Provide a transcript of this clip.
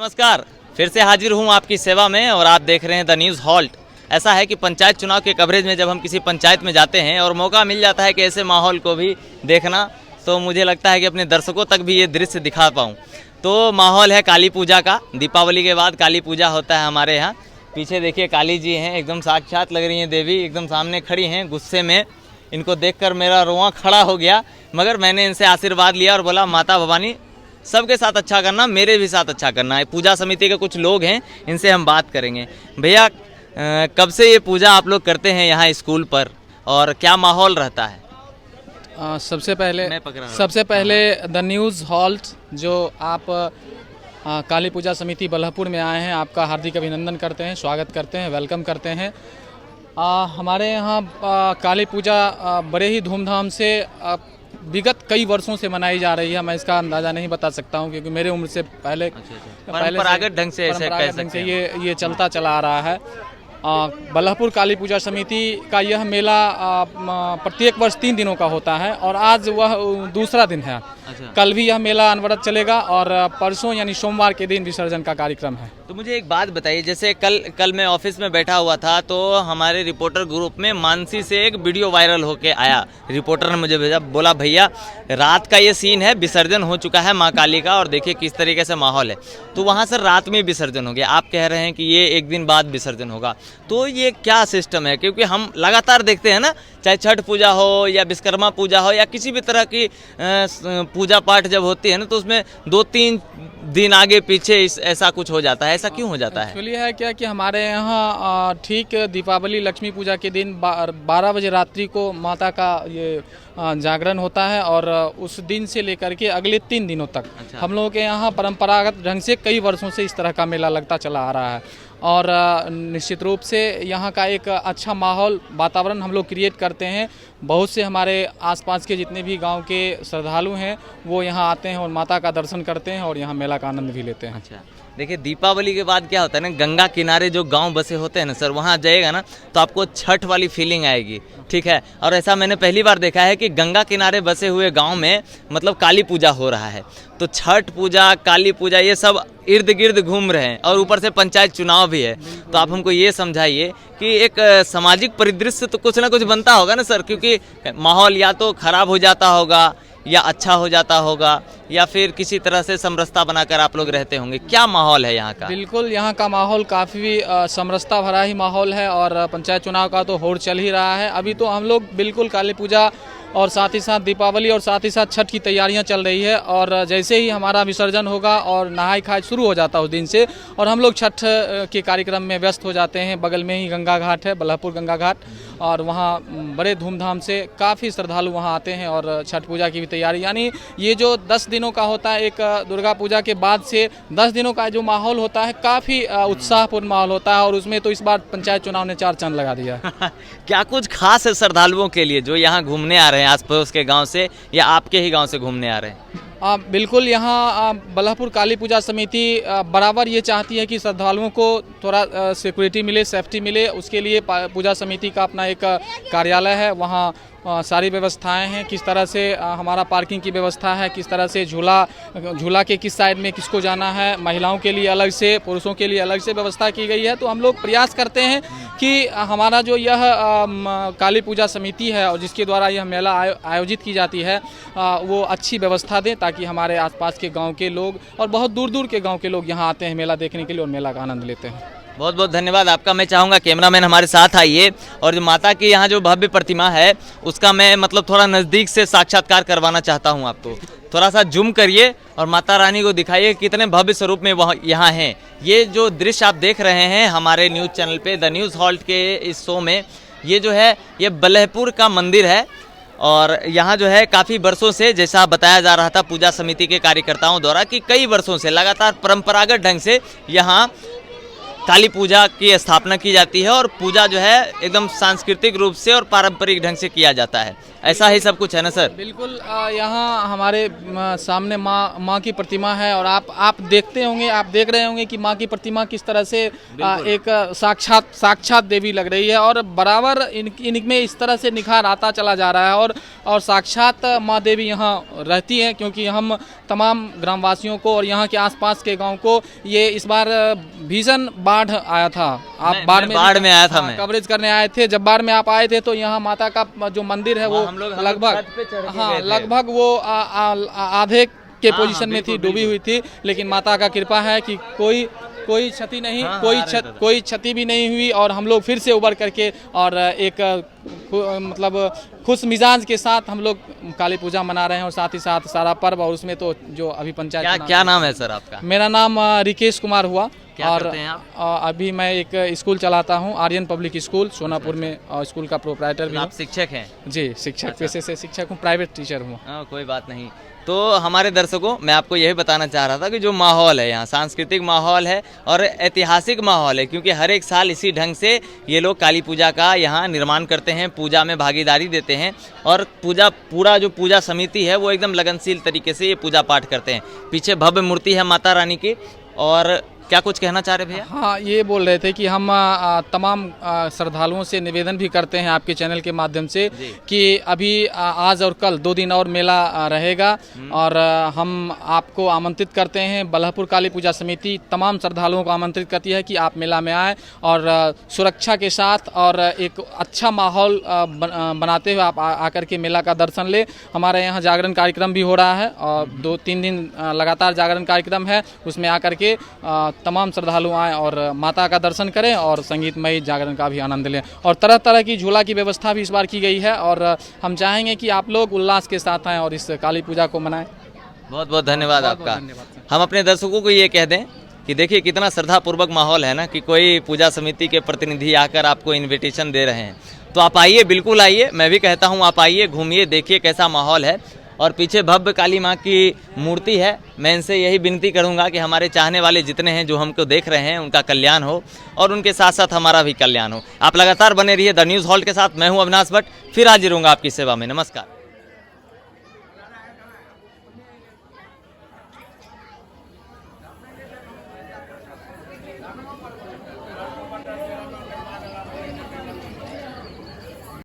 नमस्कार, फिर से हाजिर हूँ आपकी सेवा में और आप देख रहे हैं द न्यूज़ हॉल्ट। ऐसा है कि पंचायत चुनाव के कवरेज में जब हम किसी पंचायत में जाते हैं और मौका मिल जाता है कि ऐसे माहौल को भी देखना, तो मुझे लगता है कि अपने दर्शकों तक भी ये दृश्य दिखा पाऊँ। तो माहौल है काली पूजा का, दीपावली के बाद काली पूजा होता है हमारे यहाँ। पीछे देखिए काली जी हैं, एकदम साक्षात लग रही हैं देवी, एकदम सामने खड़ी हैं गुस्से में। इनको देखकर मेरा रोआं खड़ा हो गया, मगर मैंने इनसे आशीर्वाद लिया और बोला माता भवानी सबके साथ अच्छा करना, मेरे भी साथ अच्छा करना है। पूजा समिति के कुछ लोग हैं, इनसे हम बात करेंगे। भैया कब से ये पूजा आप लोग करते हैं यहाँ स्कूल पर और क्या माहौल रहता है? सबसे पहले द न्यूज़ हॉल्ट जो आप काली पूजा समिति बल्लभपुर में आए हैं, आपका हार्दिक अभिनंदन करते हैं, स्वागत करते हैं, वेलकम करते हैं। हमारे यहाँ काली पूजा बड़े ही धूमधाम से विगत कई वर्षों से मनाई जा रही है। मैं इसका अंदाज़ा नहीं बता सकता हूँ क्योंकि मेरे उम्र से पहले परंपरागत ढंग से ये चलता चला आ रहा है। बल्लभपुर काली पूजा समिति का यह मेला प्रत्येक वर्ष 3 दिनों का होता है और आज वह दूसरा दिन है। कल भी यह मेला अनवरत चलेगा और परसों यानी सोमवार के दिन विसर्जन का कार्यक्रम है। तो मुझे एक बात बताइए, जैसे कल मैं ऑफिस में बैठा हुआ था तो हमारे रिपोर्टर ग्रुप में मानसी से एक वीडियो वायरल होके आया। रिपोर्टर ने मुझे भेजा, बोला भैया रात का ये सीन है, विसर्जन हो चुका है माँ काली का और देखिए किस तरीके से माहौल है। तो वहाँ से रात में विसर्जन हो गया, आप कह रहे हैं कि ये एक दिन बाद विसर्जन होगा, तो ये क्या सिस्टम है? क्योंकि हम लगातार देखते हैं ना, चाहे छठ पूजा हो या विश्वकर्मा पूजा हो या किसी भी तरह की पूजा पाठ जब होती है ना, तो उसमें 2-3 दिन आगे पीछे ऐसा कुछ हो जाता है। ऐसा क्यों हो जाता है? एक्चुअली है क्या कि हमारे यहाँ ठीक दीपावली लक्ष्मी पूजा के दिन 12 बजे रात्रि को माता का ये जागरण होता है और उस दिन से लेकर के अगले 3 दिनों तक हम लोगों के यहाँ परंपरागत ढंग से कई वर्षों से इस तरह का मेला लगता चला आ रहा है। और निश्चित रूप से यहाँ का एक अच्छा माहौल वातावरण हम लोग क्रिएट करते हैं। बहुत से हमारे आसपास के जितने भी गांव के श्रद्धालु हैं वो यहाँ आते हैं और माता का दर्शन करते हैं और यहाँ मेला का आनंद भी लेते हैं। अच्छा, देखिए दीपावली के बाद क्या होता है ना, गंगा किनारे जो गांव बसे होते हैं ना सर, वहाँ जाएगा ना तो आपको छठ वाली फीलिंग आएगी, ठीक है। और ऐसा मैंने पहली बार देखा है कि गंगा किनारे बसे हुए गांव में मतलब काली पूजा हो रहा है। तो छठ पूजा, काली पूजा, ये सब इर्द गिर्द घूम रहे हैं और ऊपर से पंचायत चुनाव भी है। तो आप हमको ये समझाइए कि एक सामाजिक परिदृश्य तो कुछ ना कुछ बनता होगा ना सर, क्योंकि माहौल या तो खराब हो जाता होगा या अच्छा हो जाता होगा या फिर किसी तरह से समरसता बनाकर आप लोग रहते होंगे। क्या माहौल है यहाँ का? बिल्कुल, यहाँ का माहौल काफ़ी समरसता भरा ही माहौल है और पंचायत चुनाव का तो होड़ चल ही रहा है। अभी तो हम लोग बिल्कुल काली पूजा और साथ ही साथ दीपावली और साथ ही साथ छठ की तैयारियां चल रही है और जैसे ही हमारा विसर्जन होगा और नहाई खाई शुरू हो जाता है उस दिन से और हम लोग छठ के कार्यक्रम में व्यस्त हो जाते हैं। बगल में ही गंगा घाट है, बल्लभपुर गंगा घाट, और वहाँ बड़े धूमधाम से काफ़ी श्रद्धालु वहाँ आते हैं और छठ पूजा की भी तैयारी, यानी ये जो 10 दिनों का होता है, एक दुर्गा पूजा के बाद से 10 दिनों का जो माहौल होता है काफ़ी उत्साहपूर्ण माहौल होता है और उसमें तो इस बार पंचायत चुनाव ने 4 चांद लगा दिया। क्या कुछ खास है श्रद्धालुओं के लिए जो यहाँ घूमने आ रहे हैं आस पड़ोस के गांव से या आपके ही गांव से घूमने आ रहे हैं? बिल्कुल, यहाँ बल्लभपुर काली पूजा समिति बराबर ये चाहती है कि श्रद्धालुओं को थोड़ा सिक्योरिटी मिले, सेफ्टी मिले। उसके लिए पूजा समिति का अपना एक कार्यालय है, वहाँ सारी व्यवस्थाएं हैं। किस तरह से हमारा पार्किंग की व्यवस्था है, किस तरह से झूला के किस साइड में किसको जाना है, महिलाओं के लिए अलग से, पुरुषों के लिए अलग से व्यवस्था की गई है। तो हम लोग प्रयास करते हैं कि हमारा जो यह काली पूजा समिति है और जिसके द्वारा यह मेला आयोजित की जाती है वो अच्छी व्यवस्था दें ताकि हमारे आसपास के गांव के लोग और बहुत दूर दूर के गांव के लोग यहाँ आते हैं मेला देखने के लिए और मेला का आनंद लेते हैं। बहुत बहुत धन्यवाद आपका। मैं चाहूँगा कैमरामैन हमारे साथ आइए और जो माता की यहाँ जो भव्य प्रतिमा है उसका मैं मतलब थोड़ा नज़दीक से साक्षात्कार करवाना चाहता हूँ आपको। थोड़ा सा जूम करिए और माता रानी को दिखाइए कितने भव्य स्वरूप में वह यहाँ हैं। ये जो दृश्य आप देख रहे हैं हमारे न्यूज़ चैनल पे द न्यूज़ हॉल्ट के इस शो में, ये जो है ये बल्लभपुर का मंदिर है और यहाँ जो है काफ़ी वर्षों से, जैसा बताया जा रहा था पूजा समिति के कार्यकर्ताओं द्वारा, कि कई वर्षों से लगातार परंपरागत ढंग से यहाँ काली पूजा की स्थापना की जाती है और पूजा जो है एकदम सांस्कृतिक रूप से और पारंपरिक ढंग से किया जाता है। ऐसा ही सब कुछ है ना सर? बिल्कुल यहाँ हमारे सामने माँ की प्रतिमा है और आप देखते होंगे, आप देख रहे होंगे कि माँ की प्रतिमा किस तरह से एक साक्षात देवी लग रही है और बराबर इनमें इस तरह से निखार आता चला जा रहा है और साक्षात माँ देवी यहाँ रहती हैं, क्योंकि हम तमाम ग्रामवासियों को और यहाँ के आसपास के गांव को ये इस बार भीषण बाढ़ आया था। आप बाढ़ में आया था, मैं कवरेज करने आए थे। जब बाढ़ में आप आए थे तो यहाँ माता का जो मंदिर है वो लगभग वो आधे के पोजीशन में थी, डूबी हुई थी, लेकिन माता का कृपा है कि कोई क्षति नहीं, कोई क्षति भी नहीं हुई और हम लोग फिर से उबर करके और एक मतलब खुश मिजाज के साथ हम लोग काली पूजा मना रहे हैं और साथ ही साथ सारा पर्व। और उसमें तो जो अभी पंचायत क्या नाम है सर आपका? मेरा नाम रिकेश कुमार हुआ। क्या और करते हैं आप? अभी मैं एक स्कूल चलाता हूँ, आर्यन पब्लिक स्कूल सोनापुर में, स्कूल का प्रोप्राइटर भी हूँ। आप शिक्षक हैं? जी, शिक्षक पेशे से शिक्षक हूँ, प्राइवेट टीचर हूँ। कोई बात नहीं। तो हमारे दर्शकों, मैं आपको यही बताना चाह रहा था कि जो माहौल है यहाँ, सांस्कृतिक माहौल है और ऐतिहासिक माहौल है, क्योंकि हर एक साल इसी ढंग से ये लोग काली पूजा का यहाँ निर्माण करते हैं, पूजा में भागीदारी देते हैं और पूरा जो पूजा समिति है वो एकदम लगनशील तरीके से ये पूजा पाठ करते हैं। पीछे भव्य मूर्ति है माता रानी की। और क्या कुछ कहना चाह रहे भैया? हाँ, ये बोल रहे थे कि हम तमाम श्रद्धालुओं से निवेदन भी करते हैं आपके चैनल के माध्यम से कि अभी आज और कल 2 दिन और मेला रहेगा और हम आपको आमंत्रित करते हैं। बल्लभपुर काली पूजा समिति तमाम श्रद्धालुओं को आमंत्रित करती है कि आप मेला में आएँ और सुरक्षा के साथ और एक अच्छा माहौल बनाते हुए आप आकर के मेला का दर्शन ले। हमारे यहाँ जागरण कार्यक्रम भी हो रहा है और 2-3 दिन लगातार जागरण कार्यक्रम है, उसमें आकर के तमाम श्रद्धालु आएँ और माता का दर्शन करें और संगीतमय जागरण का भी आनंद लें। और तरह तरह की झूला की व्यवस्था भी इस बार की गई है और हम चाहेंगे कि आप लोग उल्लास के साथ आएँ और इस काली पूजा को मनाएं। बहुत बहुत धन्यवाद आपका। हम अपने दर्शकों को ये कह दें कि देखिए कितना श्रद्धापूर्वक माहौल है ना, कि कोई पूजा समिति के प्रतिनिधि आकर आपको इन्विटेशन दे रहे हैं। तो आप आइए, बिल्कुल आइए, मैं भी कहता हूँ आप आइए, घूमिए, देखिए कैसा माहौल है। और पीछे भव्य काली माँ की मूर्ति है। मैं इनसे यही विनती करूंगा कि हमारे चाहने वाले जितने हैं जो हमको देख रहे हैं उनका कल्याण हो और उनके साथ साथ हमारा भी कल्याण हो। आप लगातार बने रहिए द न्यूज़ हॉल्ट के साथ। मैं हूं अविनाश भट्ट, फिर हाजिर होऊंगा आपकी सेवा में। नमस्कार।